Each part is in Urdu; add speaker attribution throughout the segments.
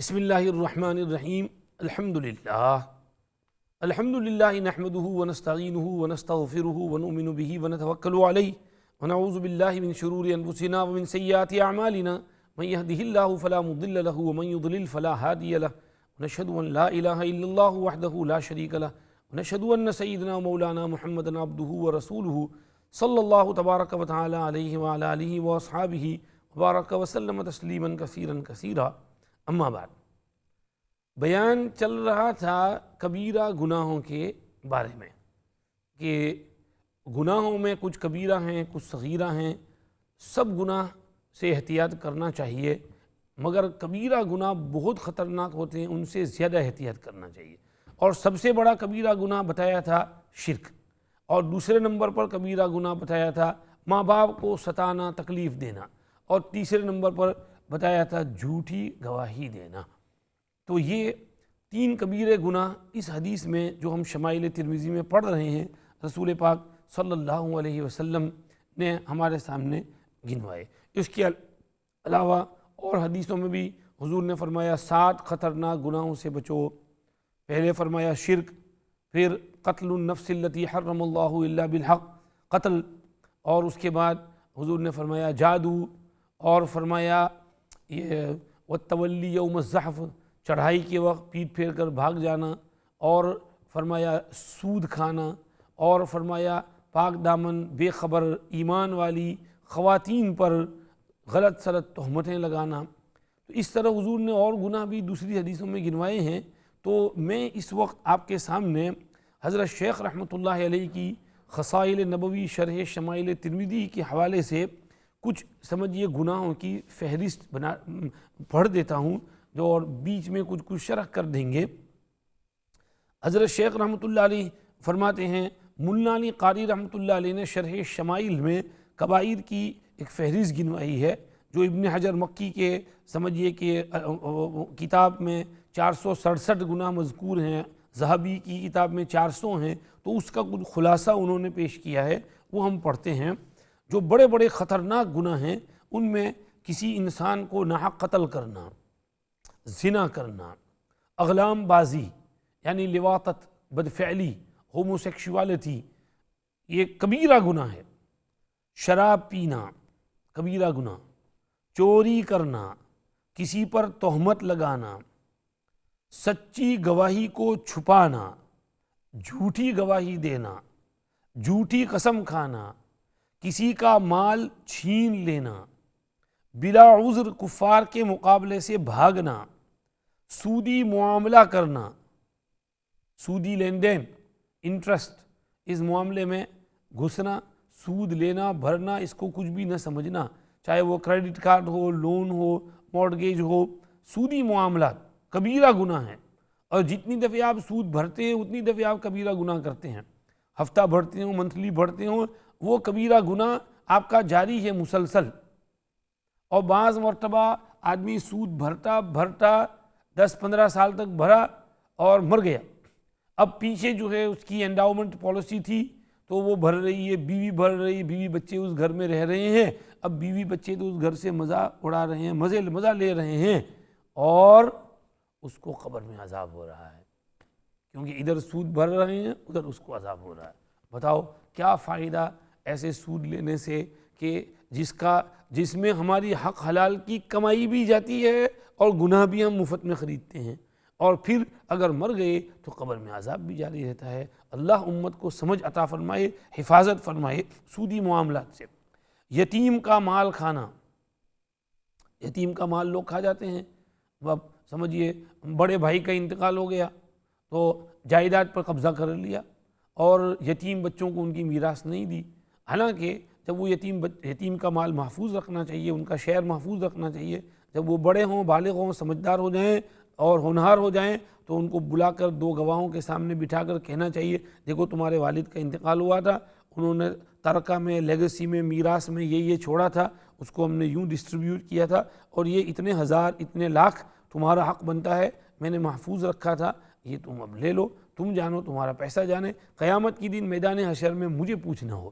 Speaker 1: بسم اللہ الرحمن الرحیم الحمدللہ نحمده ونستعینه ونستغفره ونؤمن به ونتوکل علیہ ونعوذ باللہ من شرور انفسنا ومن سیئات اعمالنا من يهده اللہ فلا مضل له ومن يضلل فلا هادی له ونشهد ان لا الہ الا اللہ وحده لا شریک له ونشهد ان سیدنا مولانا محمدا عبده ورسوله صلی اللہ تبارک وتعالی علیہ وعلی آلہ واصحابہ وبارک وسلم تسلیما کثیرا کثیرا۔ اما بعد، بیان چل رہا تھا کبیرہ گناہوں کے بارے میں کہ گناہوں میں کچھ کبیرہ ہیں، کچھ صغیرہ ہیں، سب گناہ سے احتیاط کرنا چاہیے، مگر کبیرہ گناہ بہت خطرناک ہوتے ہیں، ان سے زیادہ احتیاط کرنا چاہیے۔ اور سب سے بڑا کبیرہ گناہ بتایا تھا شرک، اور دوسرے نمبر پر کبیرہ گناہ بتایا تھا ماں باپ کو ستانا، تکلیف دینا، اور تیسرے نمبر پر بتایا تھا جھوٹی گواہی دینا۔ تو یہ تین کبیرے گناہ اس حدیث میں جو ہم شمائل ترمذی میں پڑھ رہے ہیں، رسول پاک صلی اللہ علیہ وسلم نے ہمارے سامنے گنوائے۔ اس کے علاوہ اور حدیثوں میں بھی حضور نے فرمایا 7 خطرناک گناہوں سے بچو۔ پہلے فرمایا شرک، پھر قتل النفس التی حرم اللہ الا بالحق، قتل، اور اس کے بعد حضور نے فرمایا جادو، اور فرمایا یہ والتولی یوم الزحف، چڑھائی کے وقت پیٹ پھیر کر بھاگ جانا، اور فرمایا سود کھانا، اور فرمایا پاک دامن بے خبر ایمان والی خواتین پر غلط سلط تہمتیں لگانا۔ تو اس طرح حضور نے اور گناہ بھی دوسری حدیثوں میں گنوائے ہیں۔ تو میں اس وقت آپ کے سامنے حضرت شیخ رحمۃ اللہ علیہ کی خصائل نبوی شرح شمائل ترمذی کے حوالے سے کچھ سمجھیے گناہوں کی فہرست پڑھ دیتا ہوں، جو اور بیچ میں کچھ شرح کر دیں گے۔ حضرت شیخ رحمۃ اللہ علیہ فرماتے ہیں، ملا علی قاری رحمۃ اللہ علیہ نے شرح شمائل میں کبائر کی ایک فہرست گنوائی ہے، جو ابن حجر مکی کے سمجھیے کہ کتاب میں 467 گناہ مذکور ہیں، ذہبی کی کتاب میں 400 ہیں، تو اس کا کچھ خلاصہ انہوں نے پیش کیا ہے، وہ ہم پڑھتے ہیں۔ جو بڑے بڑے خطرناک گناہ ہیں ان میں کسی انسان کو ناحق قتل کرنا، زنا کرنا، اغلام بازی یعنی لواطت، بدفعلی، ہوموسیکشوالٹی، یہ کبیرہ گناہ ہے۔ شراب پینا کبیرہ گناہ، چوری کرنا، کسی پر تہمت لگانا، سچی گواہی کو چھپانا، جھوٹی گواہی دینا، جھوٹی قسم کھانا، کسی کا مال چھین لینا، بلا عذر کفار کے مقابلے سے بھاگنا، سودی معاملہ کرنا، سودی لین دین، انٹرسٹ، اس معاملے میں گھسنا، سود لینا بھرنا، اس کو کچھ بھی نہ سمجھنا، چاہے وہ کریڈٹ کارڈ ہو، لون ہو، مورگیج ہو، سودی معاملات کبیرہ گناہ ہیں۔ اور جتنی دفعہ آپ سود بھرتے ہیں اتنی دفعہ آپ کبیرہ گناہ کرتے ہیں، ہفتہ بھرتے ہوں، منتھلی بھرتے ہوں، وہ کبیرہ گناہ آپ کا جاری ہے مسلسل۔ اور بعض مرتبہ آدمی سود بھرتا 10-15 سال تک بھرا اور مر گیا، اب پیچھے جو ہے اس کی انڈاؤمنٹ پالیسی تھی تو وہ بھر رہی ہے، بیوی بھر رہی ہے، بیوی بچے اس گھر میں رہ رہے ہیں، اب بیوی بچے تو اس گھر سے مزہ اڑا رہے ہیں، مزہ لے رہے ہیں، اور اس کو قبر میں عذاب ہو رہا ہے، کیونکہ ادھر سود بھر رہے ہیں، ادھر اس کو عذاب ہو رہا ہے۔ بتاؤ کیا فائدہ ایسے سود لینے سے کہ جس میں ہماری حق حلال کی کمائی بھی جاتی ہے اور گناہ بھی ہم مفت میں خریدتے ہیں، اور پھر اگر مر گئے تو قبر میں عذاب بھی جاری رہتا ہے۔ اللہ امت کو سمجھ عطا فرمائے، حفاظت فرمائے سودی معاملات سے۔ یتیم کا مال کھانا، یتیم کا مال لوگ کھا جاتے ہیں۔ اب سمجھیے بڑے بھائی کا انتقال ہو گیا تو جائیداد پر قبضہ کر لیا اور یتیم بچوں کو ان کی میراث نہیں دی، حالانکہ جب وہ یتیم کا مال محفوظ رکھنا چاہیے، ان کا شعر محفوظ رکھنا چاہیے، جب وہ بڑے ہوں، بالغ ہوں، سمجھدار ہو جائیں اور ہونہار ہو جائیں تو ان کو بلا کر 2 گواہوں کے سامنے بٹھا کر کہنا چاہیے، دیکھو تمہارے والد کا انتقال ہوا تھا، انہوں نے ترکہ میں، لیگسی میں، میراث میں یہ چھوڑا تھا، اس کو ہم نے یوں ڈسٹریبیوٹ کیا تھا، اور یہ اتنے ہزار، اتنے لاکھ تمہارا حق بنتا ہے، میں نے محفوظ رکھا تھا، یہ تم اب لے لو، تم جانو، تمہارا پیسہ جانے، قیامت کی دن میدان حشر میں مجھے پوچھنا ہو۔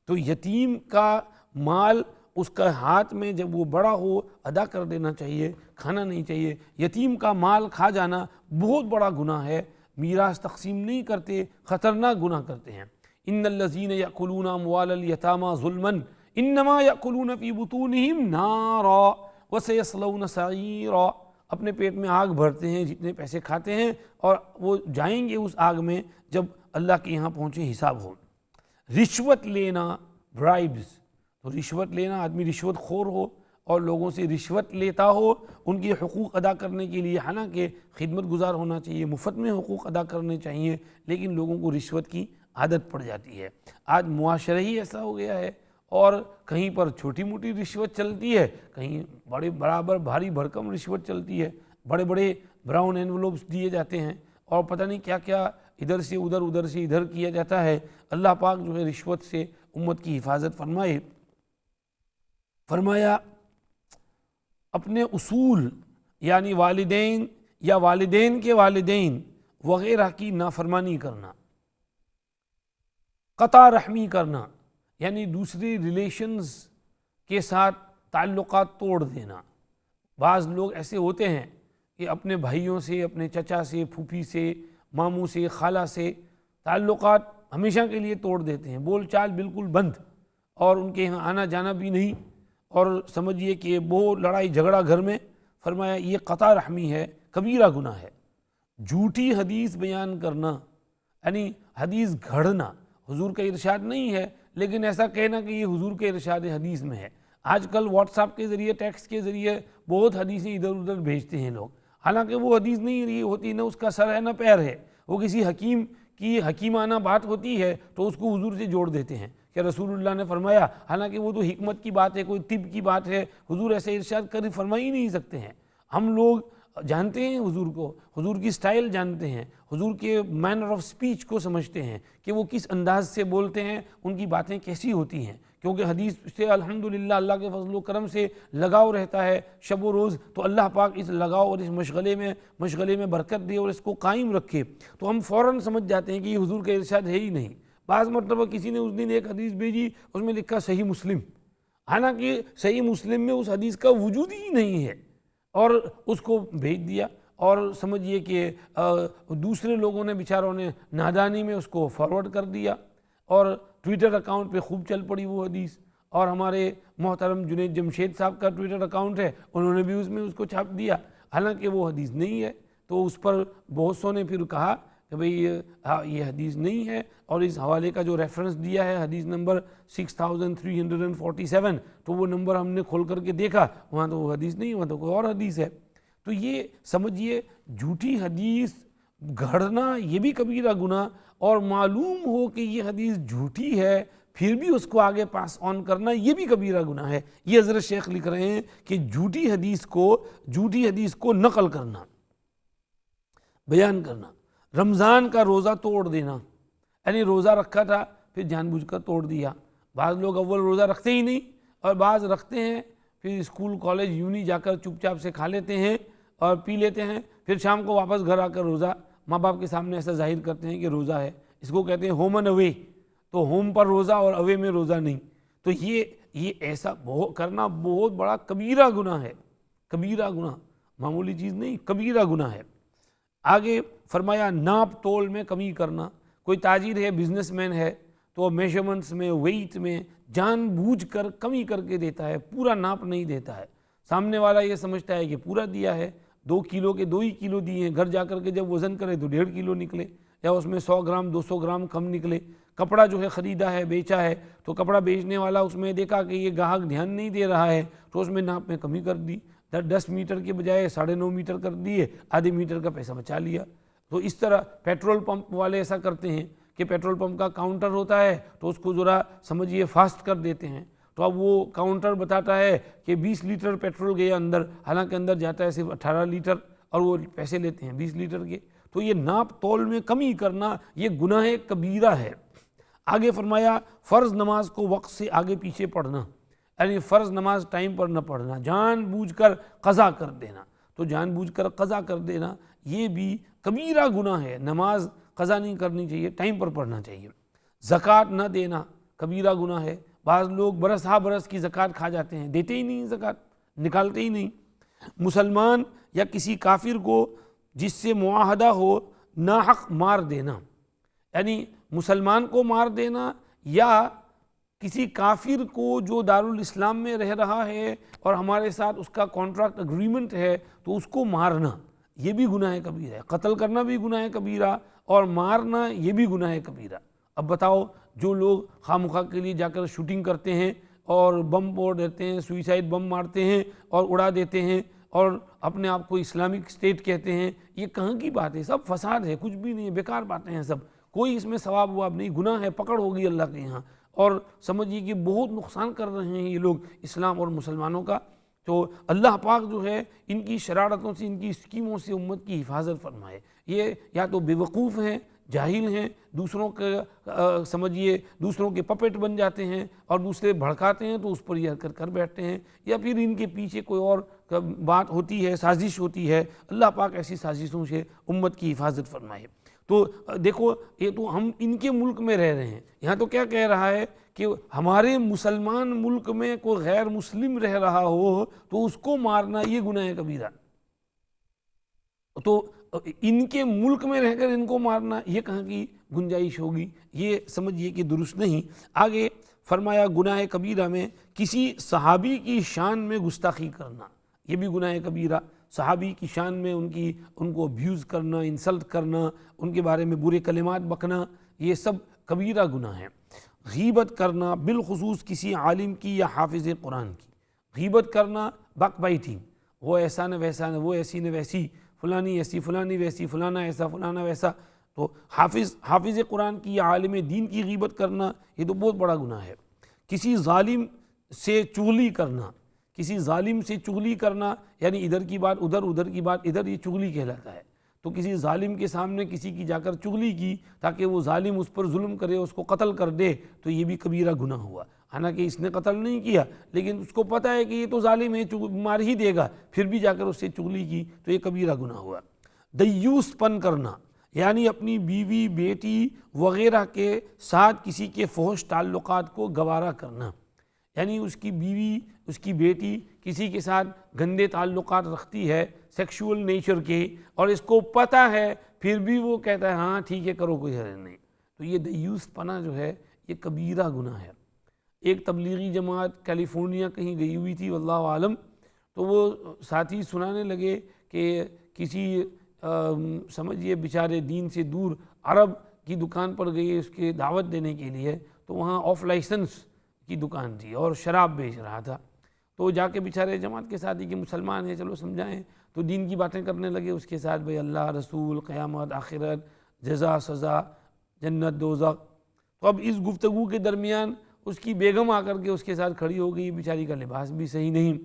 Speaker 1: تو یتیم کا مال اس کا ہاتھ میں جب وہ بڑا ہو ادا کر دینا چاہیے، کھانا نہیں چاہیے۔ یتیم کا مال کھا جانا بہت بڑا گناہ ہے، میراث تقسیم نہیں کرتے، خطرناک گناہ کرتے ہیں۔ ان الذین یأکلون اموال الیتامی ظلما انما یأکلون فی بطونہم نارا وسیصلون سعیرا، اپنے پیٹ میں آگ بھرتے ہیں جتنے پیسے کھاتے ہیں، اور وہ جائیں گے اس آگ میں جب اللہ کے یہاں پہنچے حساب ہو۔ رشوت لینا، برائبز، تو رشوت لینا، آدمی رشوت خور ہو اور لوگوں سے رشوت لیتا ہو ان کے حقوق ادا کرنے کے لیے، حالانکہ خدمت گزار ہونا چاہیے، مفت میں حقوق ادا کرنے چاہیے، لیکن لوگوں کو رشوت کی عادت پڑ جاتی ہے۔ آج معاشرہ ہی ایسا ہو گیا ہے، اور کہیں پر چھوٹی موٹی رشوت چلتی ہے، کہیں بڑے برابر بھاری بھرکم رشوت چلتی ہے، بڑے بڑے براؤن انویلوپس دیے جاتے ہیں، اور پتہ نہیں کیا کیا ادھر سے ادھر ادھر سے ادھر کیا جاتا ہے۔ اللہ پاک جو ہے رشوت سے امت کی حفاظت فرمائے۔ فرمایا اپنے اصول یعنی والدین یا والدین کے والدین وغیرہ کی نافرمانی کرنا، قطع رحمی کرنا، یعنی دوسری ریلیشنز کے ساتھ تعلقات توڑ دینا۔ بعض لوگ ایسے ہوتے ہیں کہ اپنے بھائیوں سے، اپنے چچا سے، پھوپھی سے، ماموں سے، خالہ سے تعلقات ہمیشہ کے لیے توڑ دیتے ہیں، بول چال بالکل بند، اور ان کے یہاں آنا جانا بھی نہیں، اور سمجھیے کہ وہ لڑائی جھگڑا گھر میں۔ فرمایا یہ قطع رحمی ہے، کبیرہ گناہ ہے۔ جھوٹی حدیث بیان کرنا، یعنی حدیث گھڑنا، حضور کا ارشاد نہیں ہے لیکن ایسا کہنا کہ یہ حضور کے ارشاد حدیث میں ہے۔ آج کل واٹس ایپ کے ذریعے، ٹیکسٹ کے ذریعے بہت حدیثیں ادھر ادھر بھیجتے ہیں لوگ، حالانکہ وہ حدیث نہیں رہی ہوتی، نہ اس کا سر ہے نہ پیر ہے، وہ کسی حکیم کی حکیمانہ بات ہوتی ہے تو اس کو حضور سے جوڑ دیتے ہیں کہ رسول اللہ نے فرمایا، حالانکہ وہ تو حکمت کی بات ہے، کوئی طب کی بات ہے، حضور ایسے ارشاد کر فرما ہی نہیں سکتے ہیں۔ ہم لوگ جانتے ہیں حضور کو، حضور کی سٹائل جانتے ہیں، حضور کے مینر آف سپیچ کو سمجھتے ہیں کہ وہ کس انداز سے بولتے ہیں، ان کی باتیں کیسی ہوتی ہیں، کیونکہ حدیث سے الحمدللہ اللہ کے فضل و کرم سے لگاؤ رہتا ہے شب و روز، تو اللہ پاک اس لگاؤ اور اس مشغلے میں برکت دے اور اس کو قائم رکھے، تو ہم فوراً سمجھ جاتے ہیں کہ یہ حضور کا ارشاد ہے ہی نہیں۔ بعض مرتبہ کسی نے اس دن ایک حدیث بھیجی، اس میں لکھا صحیح مسلم، حالانکہ صحیح مسلم میں اس حدیث کا وجود ہی نہیں ہے، اور اس کو بھیج دیا، اور سمجھیے کہ دوسرے لوگوں نے بیچاروں نے نادانی میں اس کو فارورڈ کر دیا، اور ٹویٹر اکاؤنٹ پہ خوب چل پڑی وہ حدیث، اور ہمارے محترم جنید جمشید صاحب کا ٹویٹر اکاؤنٹ ہے، انہوں نے بھی اس کو چھاپ دیا، حالانکہ وہ حدیث نہیں ہے۔ تو اس پر بہت سو نے پھر کہا کہ بھئی یہ حدیث نہیں ہے، اور اس حوالے کا جو ریفرنس دیا ہے حدیث نمبر 6347، تو وہ نمبر ہم نے کھول کر کے دیکھا، وہاں تو وہ حدیث نہیں، وہاں تو کوئی اور حدیث ہے۔ تو یہ سمجھیے جھوٹی حدیث گھڑنا یہ بھی کبیرہ گناہ، اور معلوم ہو کہ یہ حدیث جھوٹی ہے پھر بھی اس کو آگے پاس آن کرنا یہ بھی کبیرہ گناہ ہے۔ یہ حضرت شیخ لکھ رہے ہیں کہ جھوٹی حدیث کو نقل کرنا، بیان کرنا۔ رمضان کا روزہ توڑ دینا، یعنی روزہ رکھا تھا پھر جان بوجھ کر توڑ دیا۔ بعض لوگ اول روزہ رکھتے ہی نہیں، اور بعض رکھتے ہیں پھر اسکول کالج یونی جا کر چپ چاپ سے کھا لیتے ہیں اور پی لیتے ہیں، پھر شام کو واپس گھر آ کر روزہ ماں باپ کے سامنے ایسا ظاہر کرتے ہیں کہ روزہ ہے۔ اس کو کہتے ہیں ہوم اینڈ اوے، تو ہوم پر روزہ اور اوے میں روزہ نہیں۔ تو یہ ایسا کرنا بہت بڑا کبیرہ گناہ ہے، کبیرہ گناہ، معمولی چیز نہیں، کبیرہ گناہ ہے۔ آگے فرمایا ناپ تول میں کمی کرنا، کوئی تاجر ہے، بزنس مین ہے، تو میجرمنٹس میں، ویٹ میں جان بوجھ کر کمی کر کے دیتا ہے، پورا ناپ نہیں دیتا ہے۔ سامنے والا یہ سمجھتا ہے کہ پورا دیا ہے، 2 کلو کے 2 ہی کلو دیے ہیں، گھر جا کر کے جب وزن کرے تو 1.5 کلو نکلے، یا اس میں 100 گرام 200 گرام کم نکلے۔ کپڑا جو ہے خریدا ہے، بیچا ہے، تو کپڑا بیچنے والا اس میں دیکھا کہ یہ گاہک دھیان نہیں دے رہا ہے، تو اس میں ناپ میں کمی کر دی، 10 میٹر کے بجائے 9.5 میٹر کر دیے، آدھے میٹر کا پیسہ بچا لیا۔ تو اس طرح پیٹرول پمپ والے ایسا کرتے ہیں کہ پیٹرول پمپ کا کاؤنٹر ہوتا ہے تو اس کو ذرا سمجھیے فاسٹ کر دیتے ہیں، تو اب وہ کاؤنٹر بتاتا ہے کہ 20 لیٹر پیٹرول گیا اندر، حالانکہ اندر جاتا ہے صرف 18 لیٹر، اور وہ پیسے لیتے ہیں 20 لیٹر کے۔ تو یہ ناپ تول میں کمی کرنا یہ گناہ کبیرہ ہے۔ آگے فرمایا فرض نماز کو وقت سے آگے پیچھے پڑھنا، یعنی فرض نماز ٹائم پر نہ پڑھنا، جان بوجھ کر قضا کر دینا۔ تو جان بوجھ کر قضا کر دینا یہ بھی کبیرہ گناہ ہے، نماز قضا نہیں کرنی چاہیے، ٹائم پر پڑھنا چاہیے۔ زکوٰۃ نہ دینا کبیرہ گناہ ہے، بعض لوگ برس ہا برس کی زکوٰۃ کھا جاتے ہیں، دیتے ہی نہیں زکوٰۃ، نکالتے ہی نہیں۔ مسلمان یا کسی کافر کو جس سے معاہدہ ہو ناحق مار دینا، یعنی مسلمان کو مار دینا یا کسی کافر کو جو دارالاسلام میں رہ رہا ہے اور ہمارے ساتھ اس کا کانٹریکٹ اگریمنٹ ہے تو اس کو مارنا، یہ بھی گناہ کبیرہ ہے۔ قتل کرنا بھی گناہ کبیرہ اور مارنا یہ بھی گناہ کبیرہ۔ اب بتاؤ، جو لوگ خواہ مخواہ کے لیے جا کر شوٹنگ کرتے ہیں اور بم پھوڑ دیتے ہیں، سوئسائڈ بم مارتے ہیں اور اڑا دیتے ہیں اور اپنے آپ کو اسلامک اسٹیٹ کہتے ہیں، یہ کہاں کی بات ہے؟ سب فساد ہے، کچھ بھی نہیں ہے، بیکار باتیں ہیں سب، کوئی اس میں ثواب واب نہیں، گناہ ہے، پکڑ ہوگی اللہ کے یہاں، اور سمجھیے کہ بہت نقصان کر رہے ہیں یہ لوگ اسلام اور مسلمانوں کا۔ تو اللہ پاک جو ہے ان کی شرارتوں سے، ان کی اسکیموں سے امت کی حفاظت فرمائے۔ یہ یا تو بے وقوف ہیں، جاہل ہیں، دوسروں کے سمجھیے دوسروں کے پپٹ بن جاتے ہیں اور دوسرے بھڑکاتے ہیں تو اس پر یہ حرکت کر بیٹھتے ہیں، یا پھر ان کے پیچھے کوئی اور بات ہوتی ہے، سازش ہوتی ہے۔ اللہ پاک ایسی سازشوں سے امت کی حفاظت فرمائے۔ تو دیکھو، یہ تو ہم ان کے ملک میں رہ رہے ہیں، یہاں تو کیا کہہ رہا ہے کہ ہمارے مسلمان ملک میں کوئی غیر مسلم رہ رہا ہو تو اس کو مارنا یہ گناہ کبیرہ۔ تو ان کے ملک میں رہ کر ان کو مارنا یہ کہاں کی گنجائش ہوگی؟ یہ سمجھیے کہ درست نہیں۔ آگے فرمایا گناہ کبیرہ میں کسی صحابی کی شان میں گستاخی کرنا، یہ بھی گناہ کبیرہ۔ صحابی کی شان میں ان کو ابیوز کرنا، انسلٹ کرنا، ان کے بارے میں برے کلمات بکنا، یہ سب کبیرہ گناہ ہے۔ غیبت کرنا، بالخصوص کسی عالم کی یا حافظ قرآن کی غیبت کرنا، بک بائٹنگ، وہ ایسا نہ ویسا نہ، وہ ایسی نہ ویسی، فلانی ایسی، فلانی ویسی، فلانا ایسا، فلانا ویسا۔ تو حافظ قرآن کی یا عالم دین کی غیبت کرنا یہ تو بہت بڑا گناہ ہے۔ کسی ظالم سے چغلی کرنا، کسی ظالم سے چغلی کرنا یعنی ادھر کی بات ادھر، ادھر کی بات ادھر، یہ چغلی کہلاتا ہے۔ تو کسی ظالم کے سامنے کسی کی جا کر چغلی کی تاکہ وہ ظالم اس پر ظلم کرے، اس کو قتل کر دے، تو یہ بھی کبیرہ گناہ ہوا۔ حالانکہ اس نے قتل نہیں کیا لیکن اس کو پتہ ہے کہ یہ تو ظالم ہے، مار ہی دے گا، پھر بھی جا کر اس سے چغلی کی، تو یہ کبیرہ گناہ ہوا۔ دیوس پن کرنا یعنی اپنی بیوی، بیٹی وغیرہ کے ساتھ کسی کے فحش تعلقات کو گوارا کرنا، یعنی اس کی بیوی، اس کی بیٹی کسی کے ساتھ گندے تعلقات رکھتی ہے سیکشول نیچر کے، اور اس کو پتہ ہے پھر بھی وہ کہتا ہے ہاں ٹھیک ہے کرو، کوئی حرج نہیں، تو یہ دیوس پنا جو ہے یہ کبیرہ گناہ ہے۔ ایک تبلیغی جماعت کیلیفورنیا کہیں گئی ہوئی تھی واللہ عالم، تو وہ ساتھی سنانے لگے کہ کسی سمجھیے بیچارے دین سے دور عرب کی دکان پر گئے اس کے دعوت دینے کے لیے، تو وہاں آف لائسنس کی دکان تھی اور شراب بیچ رہا تھا، تو جا کے بیچارے جماعت کے ساتھ ہی کہ مسلمان ہیں چلو سمجھائیں، تو دین کی باتیں کرنے لگے اس کے ساتھ، بھئی اللہ، رسول، قیامت، آخرت، جزا، سزا، جنت، دوزخ۔ تو اب اس گفتگو کے درمیان اس کی بیگم آ کر کے اس کے ساتھ کھڑی ہو گئی، بیچاری کا لباس بھی صحیح نہیں،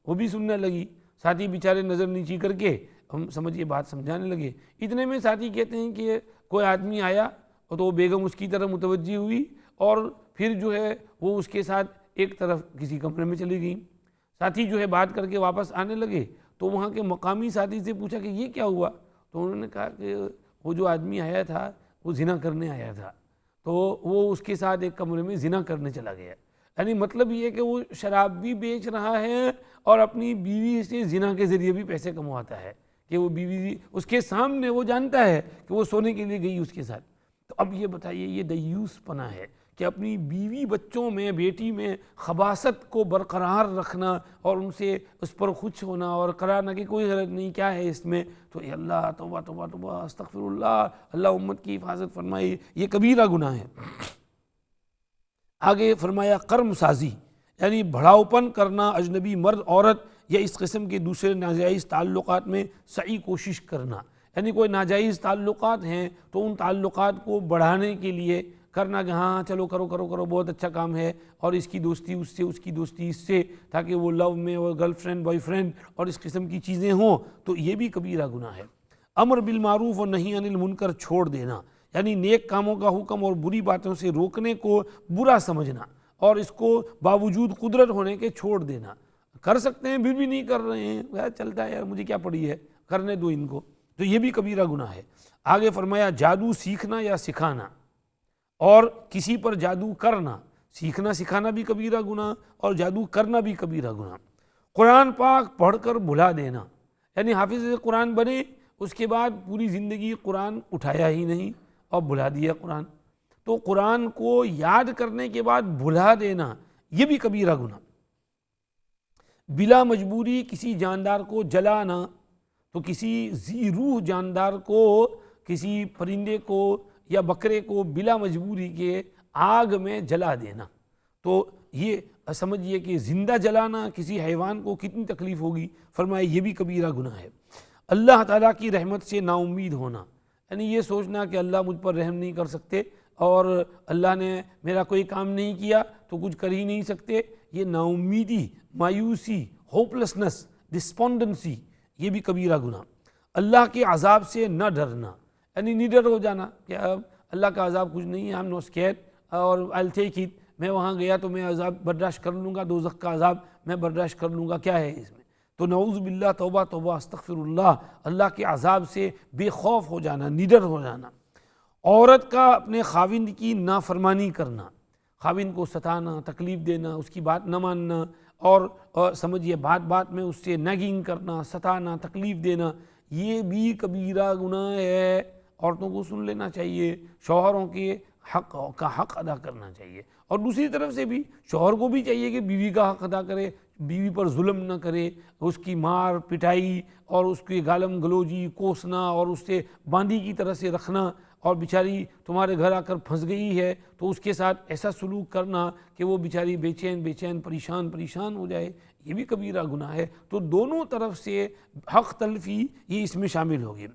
Speaker 1: وہ بھی سننے لگی، ساتھی بیچارے نظر نیچی کر کے ہم سمجھیے بات سمجھانے لگے۔ اتنے میں ساتھی کہتے ہیں کہ کوئی آدمی آیا تو وہ بیگم اس کی طرف متوجہ ہوئی اور پھر جو ہے وہ اس کے ساتھ ایک طرف کسی کمرے میں چلی گئی۔ ساتھی جو ہے بات کر کے واپس آنے لگے تو وہاں کے مقامی ساتھی سے پوچھا کہ یہ کیا ہوا؟ تو انہوں نے کہا کہ وہ جو آدمی آیا تھا وہ زنا کرنے آیا تھا، تو وہ اس کے ساتھ ایک کمرے میں زنا کرنے چلا گیا۔ یعنی مطلب یہ کہ وہ شراب بھی بیچ رہا ہے اور اپنی بیوی سے زنا کے ذریعے بھی پیسے کمواتا ہے، کہ وہ بیوی اس کے سامنے وہ جانتا ہے کہ وہ سونے کے لیے گئی اس کے ساتھ۔ تو اب یہ بتائیے، یہ دیوس پنا ہے کہ اپنی بیوی، بچوں میں، بیٹی میں خباثت کو برقرار رکھنا اور ان سے اس پر خوش ہونا اور قرارنا کہ کوئی غلط نہیں، کیا ہے اس میں؟ تو اے اللہ، توبہ توبہ توبہ، استغفر اللہ، اللہ امت کی حفاظت فرمائے، یہ کبیرہ گناہ ہے۔ آگے فرمایا قرم سازی یعنی بھڑاؤپن کرنا، اجنبی مرد عورت یا اس قسم کے دوسرے ناجائز تعلقات میں سعی کوشش کرنا، یعنی کوئی ناجائز تعلقات ہیں تو ان تعلقات کو بڑھانے کے لیے کرنا کہ ہاں چلو کرو کرو کرو، بہت اچھا کام ہے، اور اس کی دوستی اس سے، اس کی دوستی اس سے، تاکہ وہ لو میں اور گرل فرینڈ، بوائے فرینڈ اور اس قسم کی چیزیں ہوں، تو یہ بھی کبیرہ گناہ ہے۔ امر بالمعروف اور نہی عن المنکر چھوڑ دینا، یعنی نیک کاموں کا حکم اور بری باتوں سے روکنے کو برا سمجھنا اور اس کو باوجود قدرت ہونے کے چھوڑ دینا۔ کر سکتے ہیں پھر بھی نہیں کر رہے ہیں، چلتا ہے یار، مجھے کیا پڑی ہے، کرنے دو ان کو، تو یہ بھی کبیرہ گناہ ہے۔ آگے فرمایا جادو سیکھنا یا سکھانا اور کسی پر جادو کرنا، سیکھنا سکھانا بھی کبیرہ گناہ اور جادو کرنا بھی کبیرہ گناہ۔ قرآن پاک پڑھ کر بھلا دینا، یعنی حافظ قرآن بنے اس کے بعد پوری زندگی قرآن اٹھایا ہی نہیں اور بھلا دیا قرآن، تو قرآن کو یاد کرنے کے بعد بھلا دینا یہ بھی کبیرہ گناہ۔ بلا مجبوری کسی جاندار کو جلانا، تو کسی ذی روح جاندار کو، کسی پرندے کو یا بکرے کو بلا مجبوری کے آگ میں جلا دینا، تو یہ سمجھیے کہ زندہ جلانا کسی حیوان کو کتنی تکلیف ہوگی، فرمایا یہ بھی کبیرہ گناہ ہے۔ اللہ تعالیٰ کی رحمت سے نا امید ہونا، یعنی یہ سوچنا کہ اللہ مجھ پر رحم نہیں کر سکتے اور اللہ نے میرا کوئی کام نہیں کیا تو کچھ کر ہی نہیں سکتے، یہ نا امیدی، مایوسی، ہوپلسنس، ڈسپونڈنسی یہ بھی کبیرہ گناہ۔ اللہ کے عذاب سے نہ ڈرنا، یعنی نڈر ہو جانا کہ اب اللہ کا عذاب کچھ نہیں ہے، I'm not scared اور I'll take it، میں وہاں گیا تو میں عذاب برداشت کر لوں گا، دوزخ کا عذاب میں برداشت کر لوں گا، کیا ہے اس میں؟ تو نعوذ باللہ، توبہ توبہ، استغفر اللہ، اللہ کے عذاب سے بے خوف ہو جانا، نڈر ہو جانا۔ عورت کا اپنے خاوند کی نافرمانی کرنا، خاوند کو ستانا، تکلیف دینا، اس کی بات نہ ماننا اور سمجھیے بات بات میں اس سے نیگنگ کرنا، ستانا، تکلیف دینا، یہ بھی کبیرہ گناہ ہے۔ عورتوں کو سن لینا چاہیے، شوہروں کے حق کا حق ادا کرنا چاہیے، اور دوسری طرف سے بھی شوہر کو بھی چاہیے کہ بیوی کا حق ادا کرے، بیوی پر ظلم نہ کرے، اس کی مار پٹائی اور اس کی گالم گلوجی کوسنا اور اس سے باندھی کی طرح سے رکھنا، اور بیچاری تمہارے گھر آ کر پھنس گئی ہے تو اس کے ساتھ ایسا سلوک کرنا کہ وہ بیچاری بے چین پریشان ہو جائے، یہ بھی کبیرہ گناہ ہے۔ تو دونوں طرف سے حق تلفی یہ اس میں شامل ہوگی۔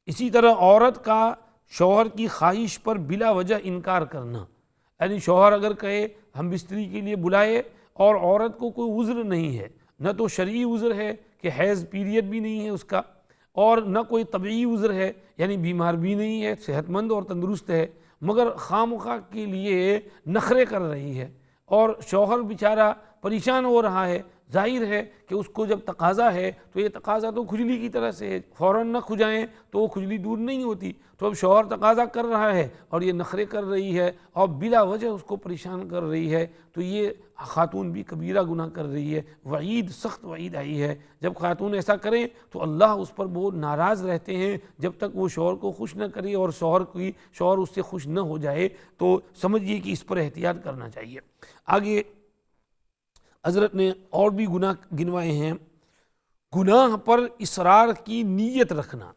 Speaker 1: اسی طرح عورت کا شوہر کی خواہش پر بلا وجہ انکار کرنا، یعنی شوہر اگر کہے ہم بستری کے لیے بلائے اور عورت کو کوئی عذر نہیں ہے، نہ تو شرعی عذر ہے کہ حیض پیریڈ بھی نہیں ہے اس کا، اور نہ کوئی طبعی عذر ہے یعنی بیمار بھی نہیں ہے، صحت مند اور تندرست ہے، مگر خواہ کے لیے نخرے کر رہی ہے اور شوہر بیچارہ پریشان ہو رہا ہے، ظاہر ہے کہ اس کو جب تقاضا ہے تو یہ تقاضا تو کھجلی کی طرح سے ہے، فوراً نہ کھجائیں تو وہ کھجلی دور نہیں ہوتی، تو اب شوہر تقاضا کر رہا ہے اور یہ نخرے کر رہی ہے اور بلا وجہ اس کو پریشان کر رہی ہے، تو یہ خاتون بھی کبیرہ گناہ کر رہی ہے۔ وعید، سخت وعید آئی ہے، جب خاتون ایسا کریں تو اللہ اس پر بہت ناراض رہتے ہیں جب تک وہ شوہر کو خوش نہ کرے اور شوہر اس سے خوش نہ ہو جائے، تو سمجھیے کہ اس پر احتیاط کرنا چاہیے۔ آگے حضرت نے اور بھی گناہ گنوائے ہیں۔ گناہ پر اصرار کی نیت رکھنا،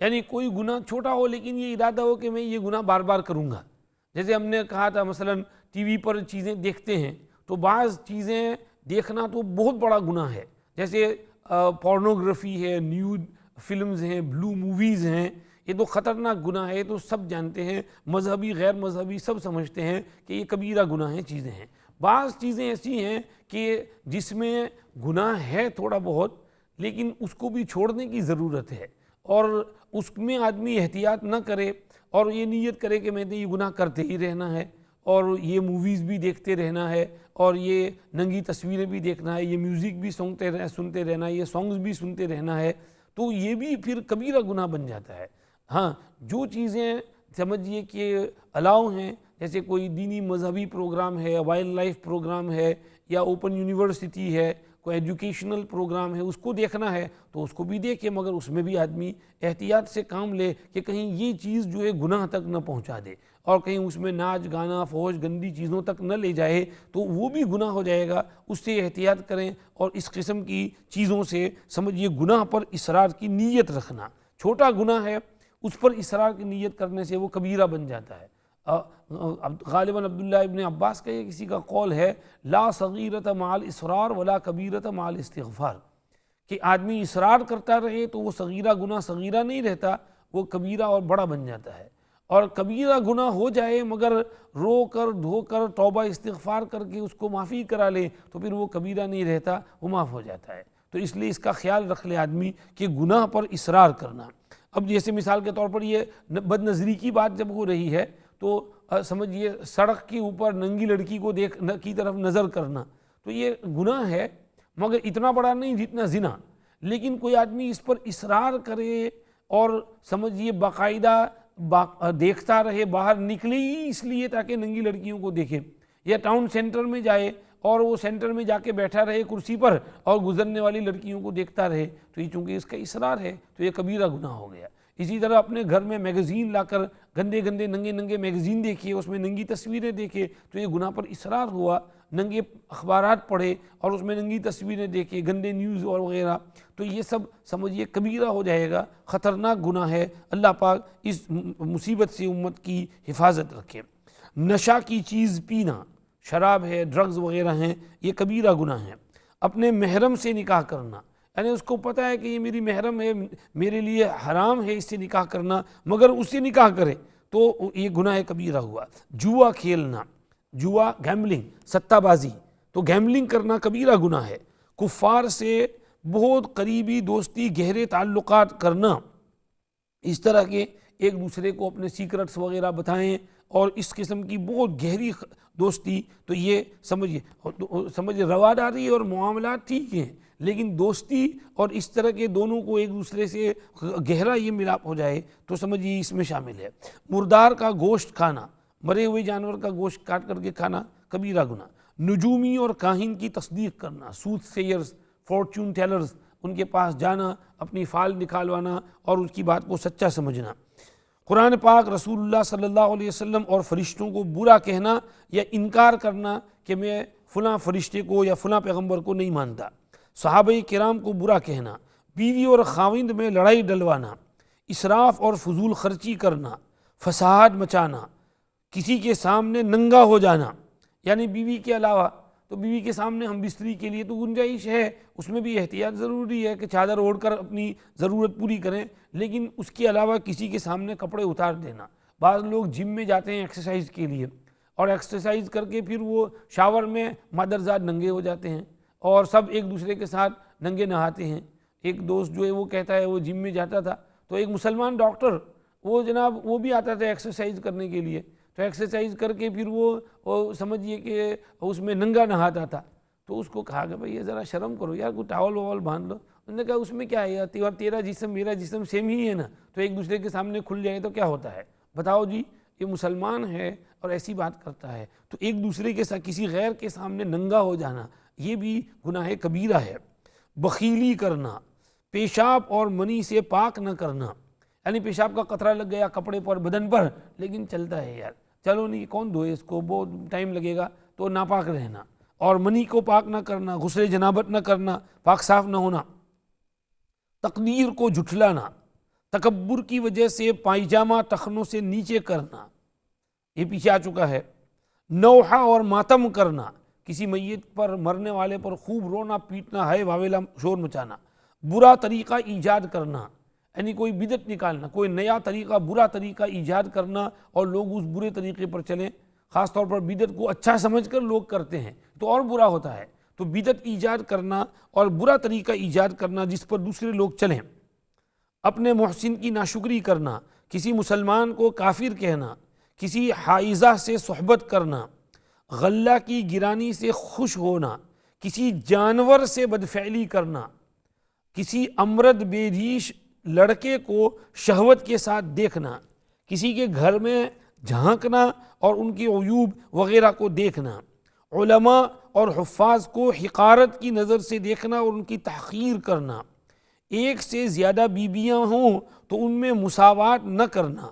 Speaker 1: یعنی کوئی گناہ چھوٹا ہو لیکن یہ ارادہ ہو کہ میں یہ گناہ بار بار کروں گا، جیسے ہم نے کہا تھا مثلا ٹی وی پر چیزیں دیکھتے ہیں تو بعض چیزیں دیکھنا تو بہت بڑا گناہ ہے، جیسے پورنوگرافی ہے، نیوڈ فلمز ہیں، بلو موویز ہیں، یہ تو خطرناک گناہ ہے، تو سب جانتے ہیں، مذہبی غیر مذہبی سب سمجھتے ہیں کہ یہ کبیرہ گناہ چیزیں ہیں۔ بعض چیزیں ایسی ہیں کہ جس میں گناہ ہے تھوڑا بہت لیکن اس کو بھی چھوڑنے کی ضرورت ہے، اور اس میں آدمی احتیاط نہ کرے اور یہ نیت کرے کہ میں نے یہ گناہ کرتے ہی رہنا ہے اور یہ موویز بھی دیکھتے رہنا ہے اور یہ ننگی تصویریں بھی دیکھنا ہے، یہ میوزک بھی سنتے رہنا ہے، یہ سانگز بھی سنتے رہنا ہے، تو یہ بھی پھر کبیرہ گناہ بن جاتا ہے۔ ہاں، جو چیزیں سمجھیے کہ الاؤ ہیں، جیسے کوئی دینی مذہبی پروگرام ہے، وائلڈ لائف پروگرام ہے یا اوپن یونیورسٹی ہے، کوئی ایجوکیشنل پروگرام ہے، اس کو دیکھنا ہے تو اس کو بھی دیکھے، مگر اس میں بھی آدمی احتیاط سے کام لے کہ کہیں یہ چیز جو ہے گناہ تک نہ پہنچا دے اور کہیں اس میں ناچ گانا فحش گندی چیزوں تک نہ لے جائے تو وہ بھی گناہ ہو جائے گا، اس سے احتیاط کریں۔ اور اس قسم کی چیزوں سے سمجھیے گناہ پر اصرار کی نیت رکھنا، چھوٹا گناہ ہے اس پر اصرار کی نیت کرنے سے وہ کبیرہ بن جاتا ہے۔ غالباً عبداللہ ابن عباس کا یہ کسی کا قول ہے، لا صغیرۃ مع الاصرار ولا کبیرۃ مع الاستغفار، کہ آدمی اصرار کرتا رہے تو وہ صغیرہ گناہ صغیرہ نہیں رہتا، وہ کبیرہ اور بڑا بن جاتا ہے، اور کبیرہ گناہ ہو جائے مگر رو کر دھو کر توبہ استغفار کر کے اس کو معافی کرا لے تو پھر وہ کبیرہ نہیں رہتا، وہ معاف ہو جاتا ہے۔ تو اس لیے اس کا خیال رکھ لے آدمی کہ گناہ پر اصرار کرنا۔ اب جیسے مثال کے طور پر یہ بد نظری کی بات جب ہو رہی ہے تو سمجھیے سڑک کے اوپر ننگی لڑکی کو کی طرف نظر کرنا تو یہ گناہ ہے، مگر اتنا بڑا نہیں جتنا زنا، لیکن کوئی آدمی اس پر اصرار کرے اور سمجھیے باقاعدہ دیکھتا رہے، باہر نکلے ہی اس لیے تاکہ ننگی لڑکیوں کو دیکھے، یا ٹاؤن سینٹر میں جائے اور وہ سینٹر میں جا کے بیٹھا رہے کرسی پر اور گزرنے والی لڑکیوں کو دیکھتا رہے، تو یہ چونکہ اس کا اصرار ہے تو یہ کبیرہ گناہ ہو گیا۔ اسی طرح اپنے گھر میں میگزین لا کر گندے گندے ننگے ننگے میگزین دیکھیے، اس میں ننگی تصویریں دیکھے تو یہ گناہ پر اصرار ہوا۔ ننگے اخبارات پڑھے اور اس میں ننگی تصویریں دیکھے، گندے نیوز اور وغیرہ، تو یہ سب سمجھیے کبیرہ ہو جائے گا، خطرناک گناہ ہے۔ اللہ پاک اس مصیبت سے امت کی حفاظت رکھے۔ نشہ کی چیز پینا، شراب ہے، ڈرگز وغیرہ ہیں، یہ کبیرہ گناہ ہے۔ اپنے محرم سے نکاح کرنا، یعنی اس کو پتہ ہے کہ یہ میری محرم ہے، میرے لیے حرام ہے اس سے نکاح کرنا، مگر اس سے نکاح کرے تو یہ گناہ کبیرہ ہوا۔ جوا کھیلنا، جوا گیمبلنگ، ستہ بازی، تو گیمبلنگ کرنا کبیرہ گناہ ہے۔ کفار سے بہت قریبی دوستی، گہرے تعلقات کرنا، اس طرح کے ایک دوسرے کو اپنے سیکرٹس وغیرہ بتائیں اور اس قسم کی بہت گہری دوستی، تو یہ سمجھے رواداری اور معاملات ٹھیک ہیں، لیکن دوستی اور اس طرح کے دونوں کو ایک دوسرے سے گہرا یہ ملاپ ہو جائے تو سمجھیے اس میں شامل ہے۔ مردار کا گوشت کھانا، مرے ہوئے جانور کا گوشت کاٹ کر کے کھانا کبیرہ گناہ۔ نجومی اور کاہن کی تصدیق کرنا، سوت سیئرز، فارچون ٹیلرز، ان کے پاس جانا، اپنی فال نکالوانا اور اس کی بات کو سچا سمجھنا۔ قرآن پاک، رسول اللہ صلی اللہ علیہ وسلم اور فرشتوں کو برا کہنا یا انکار کرنا کہ میں فلاں فرشتے کو یا فلاں پیغمبر کو نہیں مانتا۔ صحابہ کرام کو برا کہنا، بیوی اور خاوند میں لڑائی ڈلوانا، اسراف اور فضول خرچی کرنا، فساد مچانا، کسی کے سامنے ننگا ہو جانا، یعنی بیوی کے علاوہ تو بیوی کے سامنے ہم بستری کے لیے تو گنجائش ہے، اس میں بھی احتیاط ضروری ہے کہ چادر اوڑھ کر اپنی ضرورت پوری کریں، لیکن اس کے علاوہ کسی کے سامنے کپڑے اتار دینا۔ بعض لوگ جم میں جاتے ہیں ایکسرسائز کے لیے اور ایکسرسائز کر کے پھر وہ شاور میں مادرزاد ننگے ہو جاتے ہیں اور سب ایک دوسرے کے ساتھ ننگے نہاتے ہیں۔ ایک دوست جو ہے وہ کہتا ہے وہ جم میں جاتا تھا تو ایک مسلمان ڈاکٹر وہ جناب وہ بھی آتا تھا ایکسرسائز کرنے کے لیے، تو ایکسرسائز کر کے پھر وہ سمجھیے کہ اس میں ننگا نہاتا تھا، تو اس کو کہا کہ بھئی یہ ذرا شرم کرو یار، کوئی ٹاول واول باندھ لو۔ انہوں نے کہا اس میں کیا ہے یار، تیرا جسم میرا جسم سیم ہی ہے نا، تو ایک دوسرے کے سامنے کھل جائے تو کیا ہوتا ہے؟ بتاؤ جی، یہ مسلمان ہے اور ایسی بات کرتا ہے، تو ایک دوسرے کے ساتھ کسی غیر کے سامنے ننگا ہو جانا یہ بھی گناہ کبیرہ ہے۔ بخیلی کرنا، پیشاب اور منی سے پاک نہ کرنا، یعنی پیشاب کا قطرہ لگ گیا کپڑے پر، بدن پر، لیکن چلتا ہے یار، چلو نہیں کون دھوئے اس کو، بہت ٹائم لگے گا، تو ناپاک رہنا۔ اور منی کو پاک نہ کرنا، غسل جنابت نہ کرنا، پاک صاف نہ ہونا۔ تقدیر کو جھٹلانا، تکبر کی وجہ سے پائجامہ ٹخنوں سے نیچے کرنا، یہ پیچھے آ چکا ہے۔ نوحہ اور ماتم کرنا، کسی میت پر، مرنے والے پر خوب رونا پیٹنا، ہائے واویلا شور مچانا۔ برا طریقہ ایجاد کرنا، یعنی کوئی بدعت نکالنا، کوئی نیا طریقہ، برا طریقہ ایجاد کرنا اور لوگ اس برے طریقے پر چلیں، خاص طور پر بدعت کو اچھا سمجھ کر لوگ کرتے ہیں تو اور برا ہوتا ہے، تو بدعت ایجاد کرنا اور برا طریقہ ایجاد کرنا جس پر دوسرے لوگ چلیں۔ اپنے محسن کی ناشکری کرنا، کسی مسلمان کو کافر کہنا، کسی حائزہ سے صحبت کرنا، غلہ کی گرانی سے خوش ہونا، کسی جانور سے بدفعلی کرنا، کسی امرد بے ریش لڑکے کو شہوت کے ساتھ دیکھنا، کسی کے گھر میں جھانکنا اور ان کی عیوب وغیرہ کو دیکھنا، علماء اور حفاظ کو حقارت کی نظر سے دیکھنا اور ان کی تحقیر کرنا، ایک سے زیادہ بیویاں ہوں تو ان میں مساوات نہ کرنا،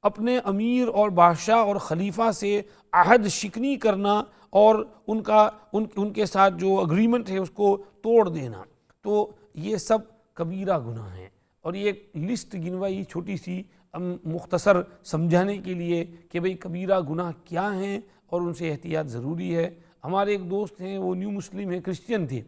Speaker 1: اپنے امیر اور بادشاہ اور خلیفہ سے عہد شکنی کرنا اور ان کے ساتھ جو اگریمنٹ ہے اس کو توڑ دینا، تو یہ سب کبیرہ گناہ ہیں۔ اور یہ ایک لسٹ گنوائی چھوٹی سی مختصر سمجھانے کے لیے کہ بھئی کبیرہ گناہ کیا ہیں اور ان سے احتیاط ضروری ہے۔ ہمارے ایک دوست ہیں، وہ نیو مسلم ہیں، کرسچین تھے،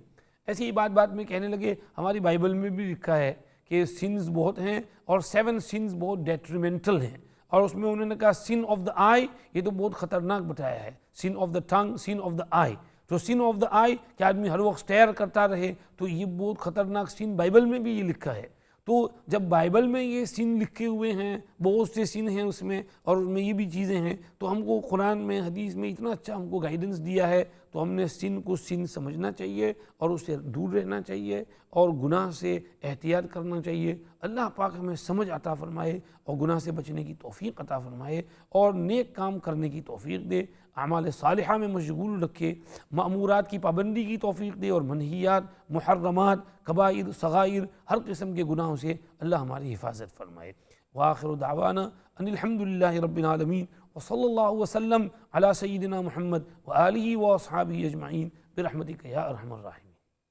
Speaker 1: ایسی ہی بات میں کہنے لگے ہماری بائبل میں بھی لکھا ہے کہ سنز بہت ہیں اور 7 سنز بہت ڈیٹریمنٹل ہیں، اور اس میں انہوں نے کہا سن آف دا آئی، یہ تو بہت خطرناک بتایا ہے، سن of the tongue, sun of the آئی، تو سن آف دا آئی کہ آدمی ہر وقت اسٹیئر کرتا رہے، تو یہ بہت خطرناک سن بائبل میں بھی یہ لکھا ہے۔ تو جب بائبل میں یہ سن لکھے ہوئے ہیں، بہت سے سن ہیں اس میں، اور اس میں یہ بھی چیزیں ہیں، تو ہم کو قرآن میں، حدیث میں اتنا اچھا ہم کو گائیڈنس دیا ہے، تو ہم نے سن کو سن سمجھنا چاہیے اور اس سے دور رہنا چاہیے اور گناہ سے احتیاط کرنا چاہیے۔ اللہ پاک ہمیں سمجھ عطا فرمائے اور گناہ سے بچنے کی توفیق عطا فرمائے اور نیک کام کرنے کی توفیق دے، اعمال صالحہ میں مشغول رکھے، مأمورات کی پابندی کی توفیق دے اور منہیات، محرمات، کبائر، صغائر، ہر قسم کے گناہوں سے اللہ ہماری حفاظت فرمائے۔ وآخر دعوانا ان الحمدللہ رب العالمین وصلی اللہ وسلم علی سیدنا محمد وآلہ واصحابہ اجمعین برحمتک یا ارحم الراحمین۔